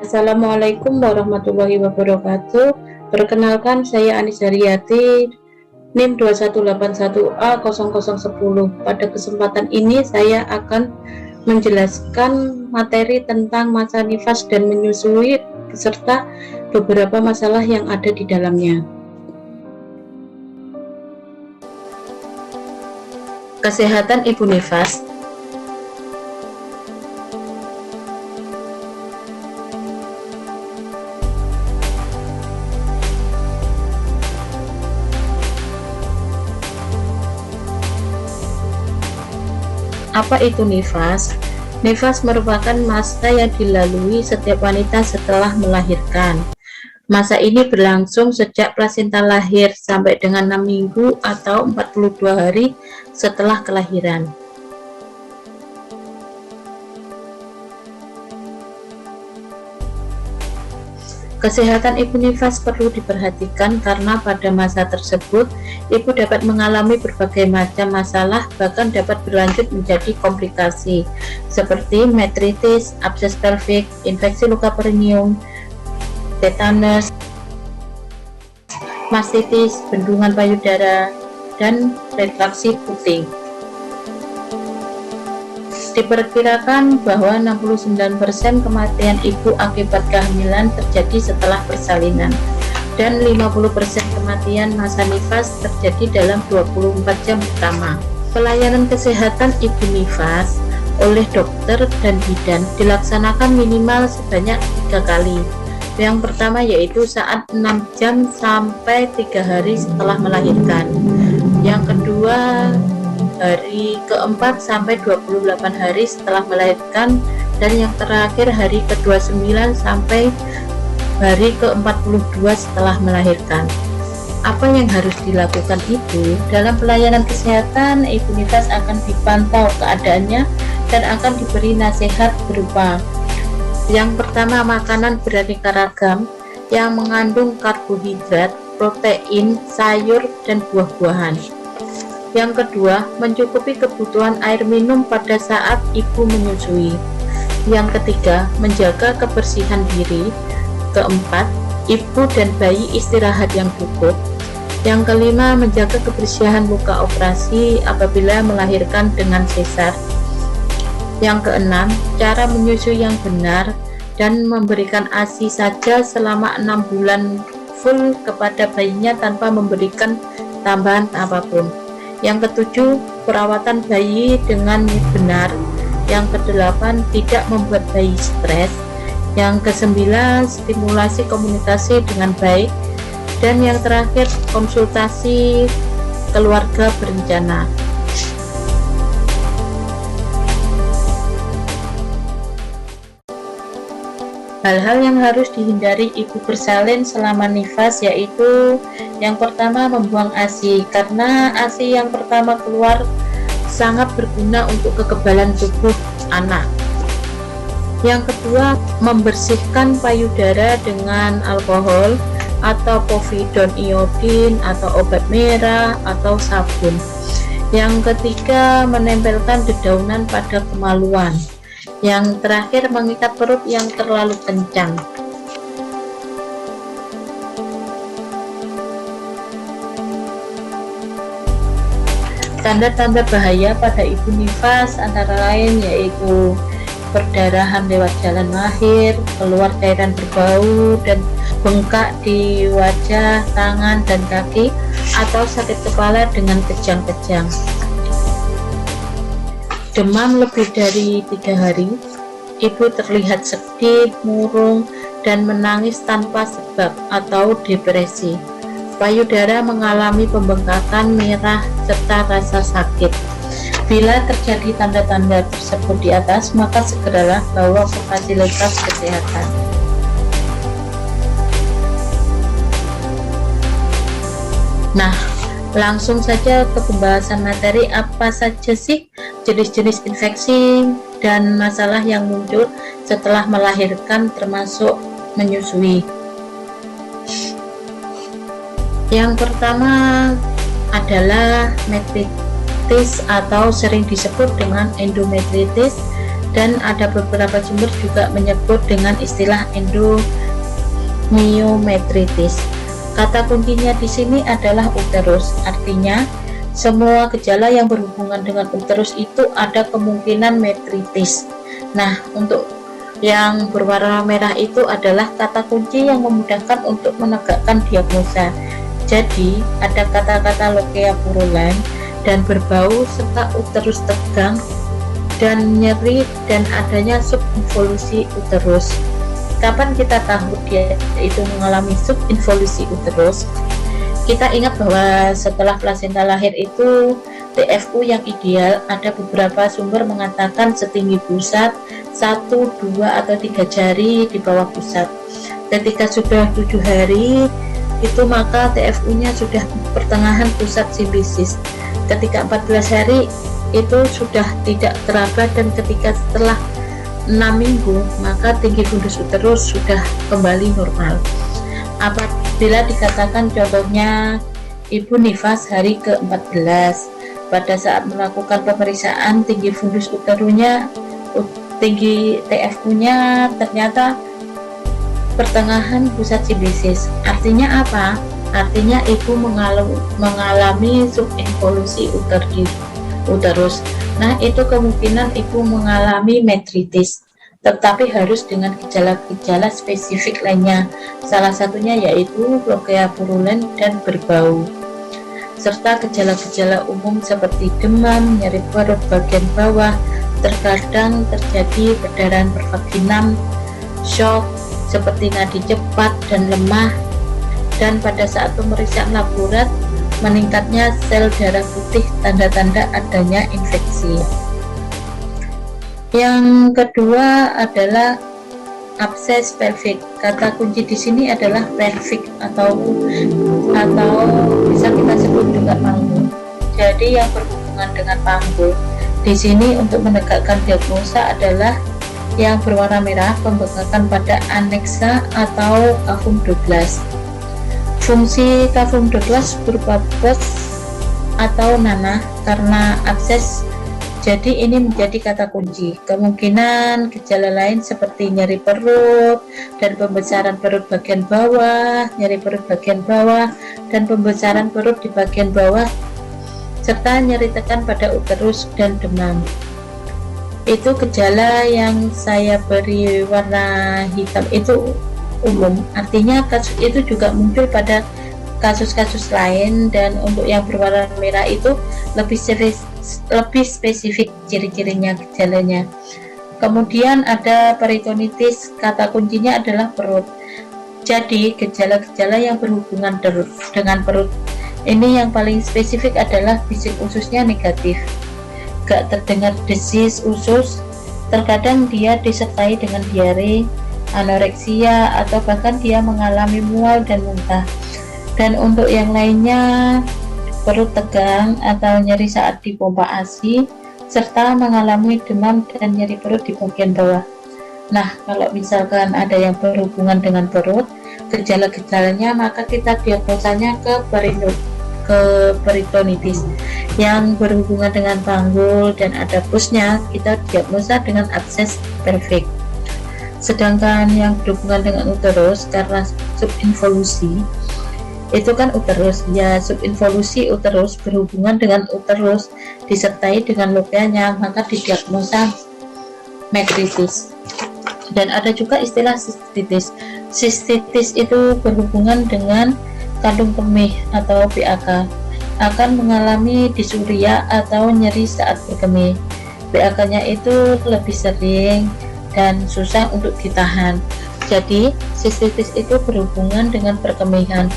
Assalamualaikum warahmatullahi wabarakatuh. Perkenalkan, saya Anis Haryati, NIM 2181A0010. Pada kesempatan ini saya akan menjelaskan materi tentang masa nifas dan menyusui beserta beberapa masalah yang ada di dalamnya. Kesehatan ibu nifas. Apa itu nifas? Nifas merupakan masa yang dilalui setiap wanita setelah melahirkan. Masa ini berlangsung sejak plasenta lahir sampai dengan 6 minggu atau 42 hari setelah kelahiran. Kesehatan ibu nifas perlu diperhatikan karena pada masa tersebut ibu dapat mengalami berbagai macam masalah, bahkan dapat berlanjut menjadi komplikasi seperti metritis, abses pelvik, infeksi luka perineum, tetanus, mastitis, bendungan payudara, dan retraksi puting. Diperkirakan bahwa 69% kematian ibu akibat kehamilan terjadi setelah persalinan, dan 50% kematian masa nifas terjadi dalam 24 jam pertama. Pelayanan kesehatan ibu nifas oleh dokter dan bidan dilaksanakan minimal sebanyak 3 kali. Yang pertama yaitu saat 6 jam sampai 3 hari setelah melahirkan. Yang kedua hari keempat sampai 28 hari setelah melahirkan, dan yang terakhir hari ke-29 sampai hari ke-42 setelah melahirkan. Apa yang harus dilakukan ibu? Dalam pelayanan kesehatan, ibu nifas akan dipantau keadaannya dan akan diberi nasihat berupa: yang pertama, makanan beraneka ragam yang mengandung karbohidrat, protein, sayur, dan buah-buahan. Yang kedua, mencukupi kebutuhan air minum pada saat ibu menyusui. Yang ketiga, menjaga kebersihan diri. Keempat, ibu dan bayi istirahat yang cukup. Yang kelima, menjaga kebersihan luka operasi apabila melahirkan dengan sesar. Yang keenam, cara menyusui yang benar dan memberikan ASI saja selama 6 bulan full kepada bayinya tanpa memberikan tambahan apapun. Yang ketujuh, perawatan bayi dengan benar. Yang kedelapan, tidak membuat bayi stres. Yang kesembilan, stimulasi komunikasi dengan baik. Dan yang terakhir, konsultasi keluarga berencana. Hal-hal yang harus dihindari ibu bersalin selama nifas yaitu: yang pertama, membuang ASI, karena ASI yang pertama keluar sangat berguna untuk kekebalan tubuh anak. Yang kedua, membersihkan payudara dengan alkohol atau povidone iodin atau obat merah atau sabun. Yang ketiga, menempelkan dedaunan pada kemaluan. Yang terakhir, mengikat perut yang terlalu kencang. Tanda-tanda bahaya pada ibu nifas antara lain yaitu perdarahan lewat jalan lahir, keluar cairan berbau dan bengkak di wajah, tangan, dan kaki, atau sakit kepala dengan kejang-kejang. Demam lebih dari 3 hari, ibu terlihat sedih, murung, dan menangis tanpa sebab atau depresi. Payudara mengalami pembengkakan, merah, serta rasa sakit. Bila terjadi tanda-tanda tersebut di atas, maka segeralah bawa ke fasilitas kesehatan. Nah, langsung saja ke pembahasan materi. Apa saja sih jenis-jenis infeksi dan masalah yang muncul setelah melahirkan termasuk menyusui? Yang pertama adalah metritis atau sering disebut dengan endometritis. dan ada beberapa sumber juga menyebut dengan istilah endomyometritis. Kata kuncinya di sini adalah uterus, artinya semua gejala yang berhubungan dengan uterus itu ada kemungkinan metritis. Nah, untuk yang berwarna merah itu adalah kata kunci yang memudahkan untuk menegakkan diagnosa. Jadi, ada kata-kata lochia purulent dan berbau serta uterus tegang dan nyeri dan adanya subinvolusi uterus. Kapan kita tahu dia itu mengalami subinvolusi uterus? Kita ingat bahwa setelah plasenta lahir itu TFU yang ideal, ada beberapa sumber mengatakan setinggi pusat 1, 2, atau 3 jari di bawah pusat. Ketika sudah 7 hari itu maka TFU nya sudah pertengahan pusat simbisis. Ketika 14 hari itu sudah tidak teraba, dan ketika setelah 6 minggu maka tinggi fundus uterus sudah kembali normal. Apabila dikatakan contohnya ibu nifas hari ke-14, pada saat melakukan pemeriksaan tinggi fundus uterusnya, tinggi TFU nya ternyata pertengahan pusat simbisis. Artinya apa? Artinya ibu mengalami subinvolusi uterus. Nah, itu kemungkinan ibu mengalami metritis, tetapi harus dengan gejala-gejala spesifik lainnya. Salah satunya yaitu lochia purulent dan berbau, serta gejala-gejala umum seperti demam, nyeri perut bagian bawah, terkadang terjadi perdarahan pervaginam, shock seperti nadi cepat dan lemah, dan pada saat pemeriksaan laborat meningkatnya sel darah putih, tanda-tanda adanya infeksi. Yang kedua adalah abses pelvik. Kata kunci di sini adalah pelvik atau bisa kita sebut juga panggul. Jadi yang berhubungan dengan panggul di sini untuk menegakkan diagnosa adalah yang berwarna merah, pembengkakan pada aneksa atau cavum Douglas. Fungsi cavum Douglas berupa box atau nanah karena abses, jadi ini menjadi kata kunci. Kemungkinan gejala lain seperti nyeri perut dan pembesaran perut bagian bawah, nyeri perut bagian bawah dan pembesaran perut di bagian bawah, serta nyeri tekan pada uterus dan demam. Itu gejala yang saya beri warna hitam itu umum, artinya kasus itu juga muncul pada kasus-kasus lain, dan untuk yang berwarna merah itu lebih spesifik ciri-cirinya, gejalanya. Kemudian ada peritonitis, kata kuncinya adalah perut. Jadi gejala-gejala yang berhubungan dengan perut ini yang paling spesifik adalah bisik ususnya negatif, gak terdengar desis usus, terkadang dia disertai dengan diare, anoreksia, atau bahkan dia mengalami mual dan muntah. Dan untuk yang lainnya, perut tegang atau nyeri saat dipompa ASI, serta mengalami demam dan nyeri perut di bagian bawah. Nah, kalau misalkan ada yang berhubungan dengan perut, gejala-gejalanya maka kita diagnosanya ke peritonitis. Yang berhubungan dengan panggul dan ada pusnya, kita diagnosa dengan abses pelvik. Sedangkan yang berhubungan dengan uterus karena subinvolusi itu kan uterus ya, subinvolusi uterus berhubungan dengan uterus disertai dengan lochianya, maka didiagnosa metritis. Dan ada juga istilah sistitis. Sistitis itu berhubungan dengan kandung kemih atau BAK, akan mengalami disuria atau nyeri saat berkemih. BAK-nya itu lebih sering dan susah untuk ditahan. Jadi sistitis itu berhubungan dengan perkemihan,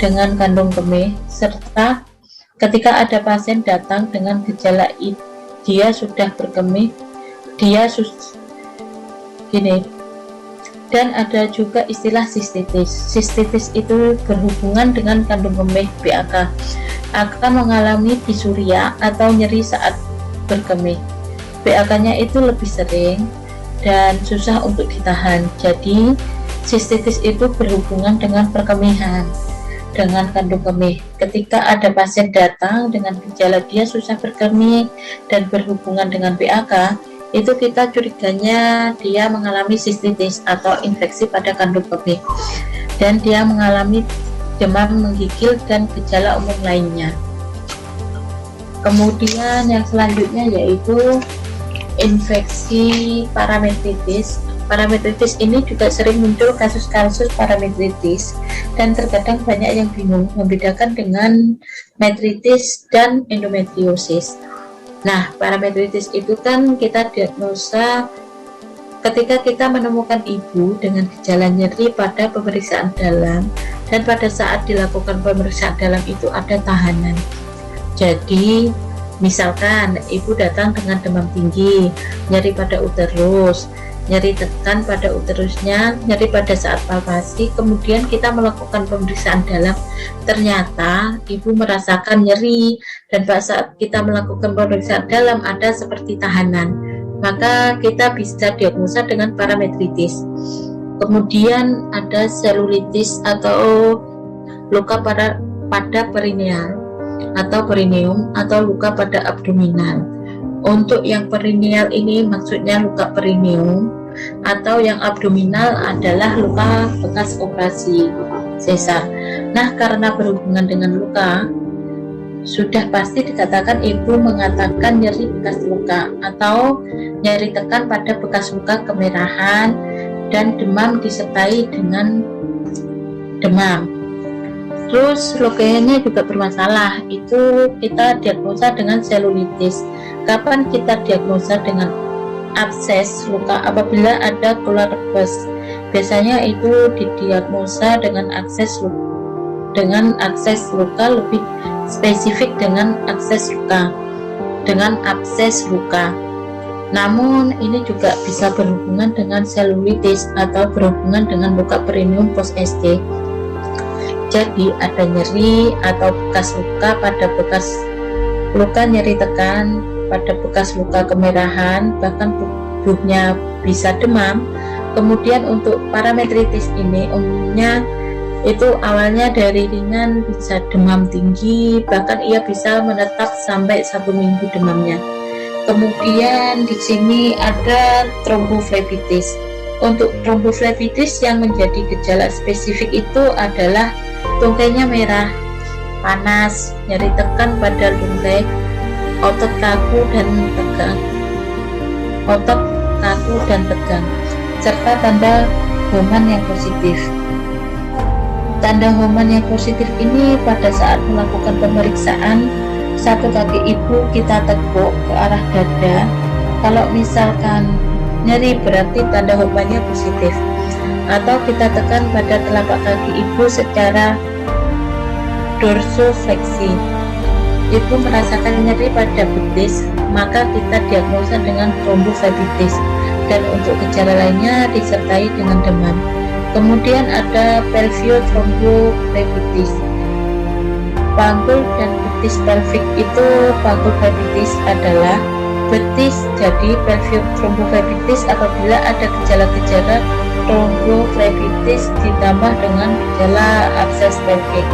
dengan kandung kemih, serta ketika ada pasien datang dengan gejala dia sudah berkemih, dan ada juga istilah sistitis. Sistitis itu berhubungan dengan kandung kemih BAK, akan mengalami disuria atau nyeri saat berkemih. BAK-nya itu lebih sering dan susah untuk ditahan. Jadi sistitis itu berhubungan dengan perkemihan, dengan kandung kemih. Ketika ada pasien datang dengan gejala dia susah berkemih dan berhubungan dengan BAK, itu kita curiganya dia mengalami sistitis atau infeksi pada kandung kemih, dan dia mengalami demam, menggigil, dan gejala umum lainnya. Kemudian yang selanjutnya yaitu infeksi parametritis. Parametritis ini juga sering muncul kasus-kasus parametritis, dan terkadang banyak yang bingung membedakan dengan metritis dan endometriosis. Nah, parametritis itu kan kita diagnosa ketika kita menemukan ibu dengan gejala nyeri pada pemeriksaan dalam, dan pada saat dilakukan pemeriksaan dalam itu ada tahanan. Jadi misalkan ibu datang dengan demam tinggi, nyeri pada uterus, nyeri tekan pada uterusnya, nyeri pada saat palpasi, kemudian kita melakukan pemeriksaan dalam, ternyata ibu merasakan nyeri, dan pada saat kita melakukan pemeriksaan dalam ada seperti tahanan, maka kita bisa diagnosa dengan parametritis. Kemudian ada selulitis atau luka pada perineal atau perineum atau luka pada abdominal. Untuk yang perineal ini maksudnya luka perineum, atau yang abdominal adalah luka bekas operasi sesar. Nah, karena berhubungan dengan luka, sudah pasti dikatakan ibu mengatakan nyeri bekas luka atau nyeri tekan pada bekas luka, kemerahan, dan demam disertai dengan demam. Terus leukemia juga bermasalah, itu kita diagnosa dengan selulitis. Kapan kita diagnosa dengan abses luka? Apabila ada keluar pus, biasanya itu didiagnosa dengan abses luka, lebih spesifik dengan abses luka. Namun ini juga bisa berhubungan dengan selulitis atau berhubungan dengan luka perineum post SD. Jadi ada nyeri atau bekas luka pada bekas luka, nyeri tekan pada bekas luka, kemerahan, bahkan tubuhnya bisa demam. Kemudian untuk parametritis ini umumnya itu awalnya dari ringan bisa demam tinggi, bahkan ia bisa menetap sampai 1 minggu demamnya. Kemudian di sini ada tromboflebitis. Untuk tromboflebitis yang menjadi gejala spesifik itu adalah tungkainya merah, panas, nyeri tekan pada tungkai, otot kaku dan tegang, serta tanda Homan yang positif. Tanda Homan yang positif ini pada saat melakukan pemeriksaan, satu kaki ibu kita tekuk ke arah dada. Kalau misalkan nyeri berarti tanda Homannya positif. Atau kita tekan pada telapak kaki ibu secara dorsofleksi, ibu merasakan nyeri pada betis, maka kita diagnosa dengan tromboflebitis, dan untuk gejala lainnya disertai dengan demam. Kemudian ada pelviotromboflebitis. Panggul dan betis pelvik itu, panggul flebitis adalah betis, jadi pelviotromboflebitis apabila ada gejala-gejala tromboflebitis ditambah dengan gejala abses pelvik.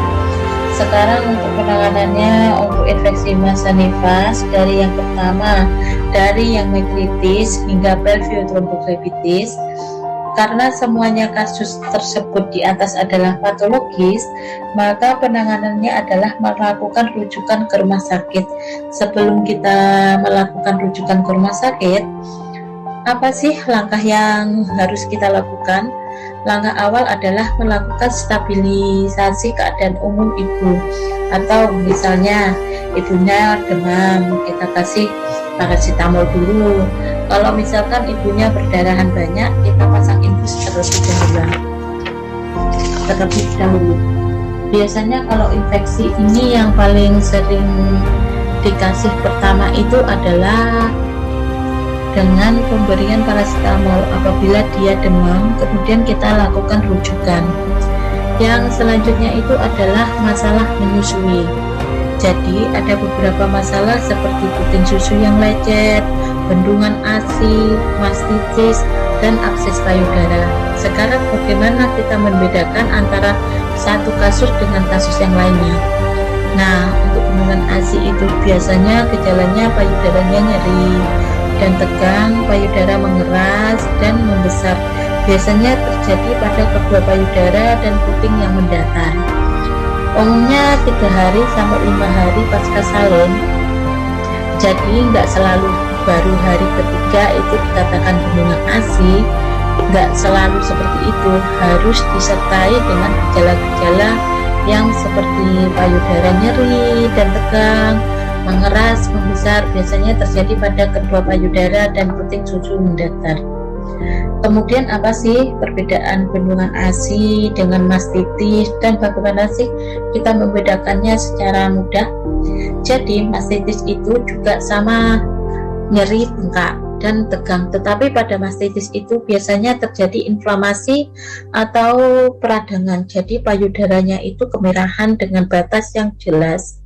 Sekarang untuk penanganannya, untuk infeksi massa nifas dari yang pertama, dari yang metritis hingga pelviotromboflebitis, karena semuanya kasus tersebut di atas adalah patologis, maka penanganannya adalah melakukan rujukan ke rumah sakit. Sebelum kita melakukan rujukan ke rumah sakit, apa sih langkah yang harus kita lakukan? Langkah awal adalah melakukan stabilisasi keadaan umum ibu, atau misalnya ibunya demam, kita kasih paracetamol dulu. Kalau misalkan ibunya berdarahan banyak, kita pasang infus terlebih dahulu. Biasanya kalau infeksi ini yang paling sering dikasih pertama itu adalah dengan pemberian paracetamol apabila dia demam, kemudian kita lakukan rujukan. Yang selanjutnya itu adalah masalah menyusui. Jadi ada beberapa masalah seperti puting susu yang lecet, bendungan ASI, mastitis, dan abses payudara. Sekarang bagaimana kita membedakan antara satu kasus dengan kasus yang lainnya? Nah, untuk bendungan ASI itu biasanya gejalanya payudaranya nyeri, dan tegang, payudara mengeras dan membesar. Biasanya terjadi pada kedua payudara dan puting yang mendatar. Umumnya 3 hari sampai 5 hari pasca salin. Jadi nggak selalu baru hari ketiga itu dikatakan bendungan ASI, nggak selalu seperti itu, harus disertai dengan gejala-gejala yang seperti payudara nyeri dan tegang, mengeras, membesar. Biasanya terjadi pada kedua payudara dan puting susu mendatar. Kemudian apa sih perbedaan bendungan ASI dengan mastitis dan bagaimana sih kita membedakannya secara mudah? Jadi mastitis itu juga sama nyeri, bengkak, dan tegang, tetapi pada mastitis itu biasanya terjadi inflamasi atau peradangan. Jadi payudaranya itu kemerahan dengan batas yang jelas.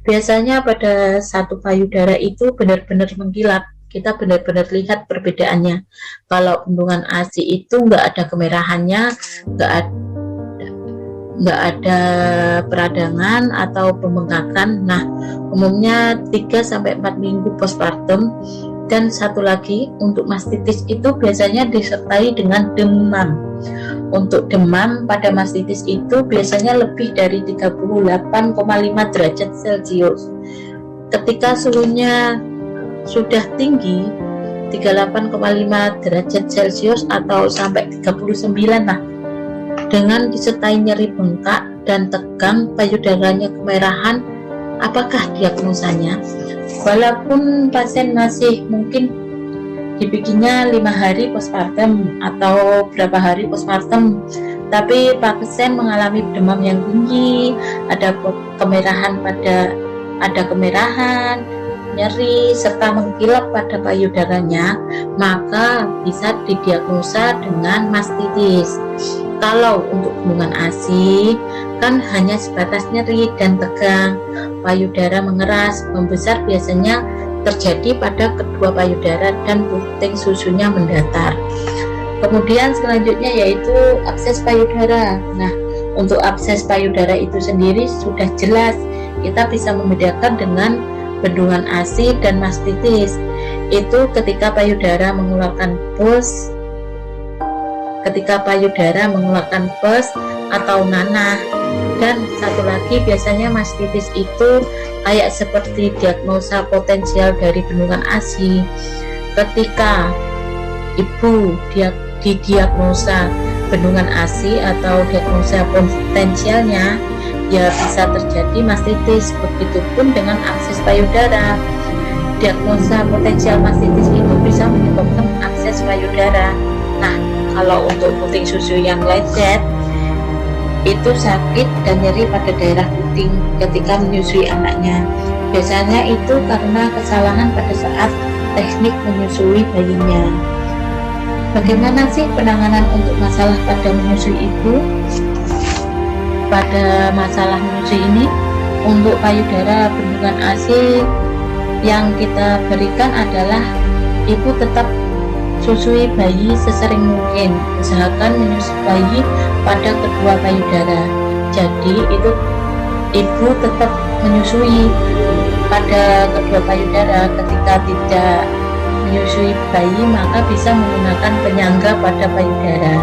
Biasanya pada satu payudara itu benar-benar mengkilap. Kita benar-benar lihat perbedaannya. Kalau bendungan ASI itu nggak ada kemerahannya, nggak ada peradangan atau pembengkakan. Nah, umumnya 3-4 minggu postpartum. Dan satu lagi, untuk mastitis itu biasanya disertai dengan demam. Untuk demam pada mastitis itu biasanya lebih dari 38,5 derajat Celcius. Ketika suhunya sudah tinggi 38,5 derajat Celcius atau sampai 39 lah, dengan disertai nyeri bengkak dan tegang, payudaranya kemerahan, apakah diagnosanya? Walaupun pasien masih mungkin dibikinnya 5 hari postpartum atau berapa hari postpartum, tapi pasien mengalami demam yang tinggi, ada kemerahan, nyeri, serta mengkilap pada payudaranya, maka bisa didiagnosa dengan mastitis. Kalau untuk bendungan ASI kan hanya sebatas nyeri dan tegang, payudara mengeras, membesar biasanya terjadi pada kedua payudara dan puting susunya mendatar. Kemudian selanjutnya yaitu abses payudara. Nah, untuk abses payudara itu sendiri sudah jelas, kita bisa membedakan dengan bendungan ASI dan mastitis. Itu ketika payudara mengeluarkan pus, atau nanah. Dan satu lagi, biasanya mastitis itu kayak seperti diagnosa potensial dari bendungan ASI. Ketika ibu didiagnosa bendungan ASI atau diagnosa potensialnya, ya bisa terjadi mastitis. Begitupun dengan abses payudara. Diagnosa potensial mastitis itu bisa menyebabkan abses payudara. Nah, kalau untuk puting susu yang lecet itu sakit dan nyeri pada daerah puting ketika menyusui anaknya. Biasanya itu karena kesalahan pada saat teknik menyusui bayinya. Bagaimana sih penanganan untuk masalah pada menyusui ibu? Pada masalah menyusui ini, untuk payudara bendungan ASI yang kita berikan adalah ibu tetap susui bayi sesering mungkin. Usahakan menyusui bayi pada kedua payudara. Jadi itu ibu tetap menyusui pada kedua payudara. Ketika tidak menyusui bayi, maka bisa menggunakan penyangga pada payudara.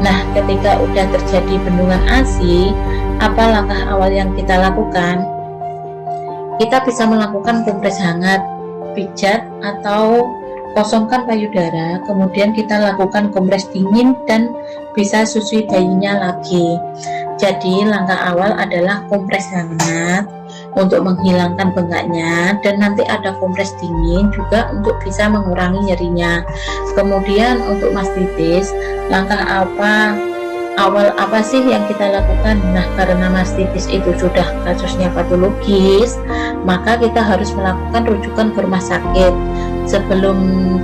Nah, ketika udah terjadi bendungan ASI, apa langkah awal yang kita lakukan? Kita bisa melakukan kompres hangat, pijat, atau kosongkan payudara, kemudian kita lakukan kompres dingin dan bisa susui bayinya lagi. Jadi langkah awal adalah kompres hangat untuk menghilangkan bengkaknya, dan nanti ada kompres dingin juga untuk bisa mengurangi nyerinya. Kemudian untuk mastitis, langkah awal apa sih yang kita lakukan? Nah, karena mastitis itu sudah kasusnya patologis, maka kita harus melakukan rujukan ke rumah sakit. Sebelum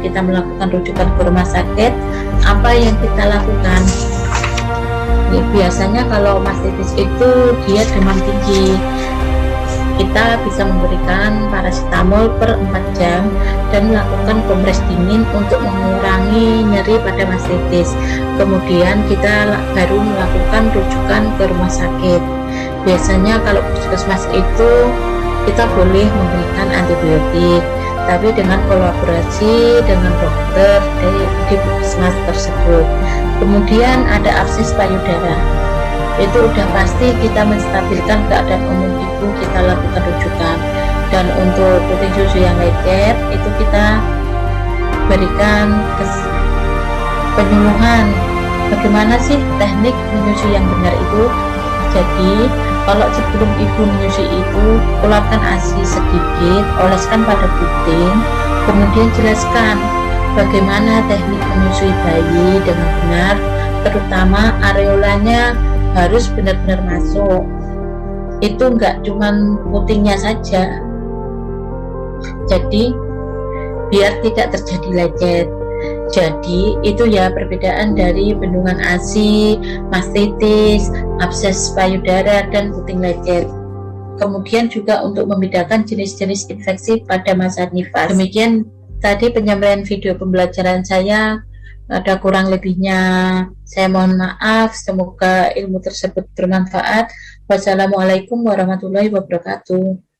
kita melakukan rujukan ke rumah sakit, apa yang kita lakukan? Biasanya kalau mastitis itu dia demam tinggi, kita bisa memberikan paracetamol per 4 jam dan melakukan kompres dingin untuk mengurangi nyeri pada mastitis. Kemudian kita baru melakukan rujukan ke rumah sakit. Biasanya kalau puskesmas itu kita boleh memberikan antibiotik, tapi dengan kolaborasi dengan dokter di puskesmas tersebut. Kemudian ada abses payudara, itu udah pasti kita menstabilkan keadaan umum ibu, kita lakukan rujukan. Dan untuk putih susu yang lecet itu kita berikan penyuluhan bagaimana sih teknik menyusui yang benar itu. Jadi kalau sebelum ibu menyusui itu, ulapkan ASI sedikit, oleskan pada puting, kemudian jelaskan bagaimana teknik menyusui bayi dengan benar, terutama areolanya harus benar-benar masuk. Itu enggak cuman putingnya saja, jadi biar tidak terjadi lecet. Jadi itu ya perbedaan dari bendungan ASI, mastitis, abses payudara, dan puting lecet. Kemudian juga untuk membedakan jenis-jenis infeksi pada masa nifas. Demikian tadi penyampaian video pembelajaran saya. Ada kurang lebihnya saya mohon maaf. Semoga ilmu tersebut bermanfaat. Wassalamualaikum warahmatullahi wabarakatuh.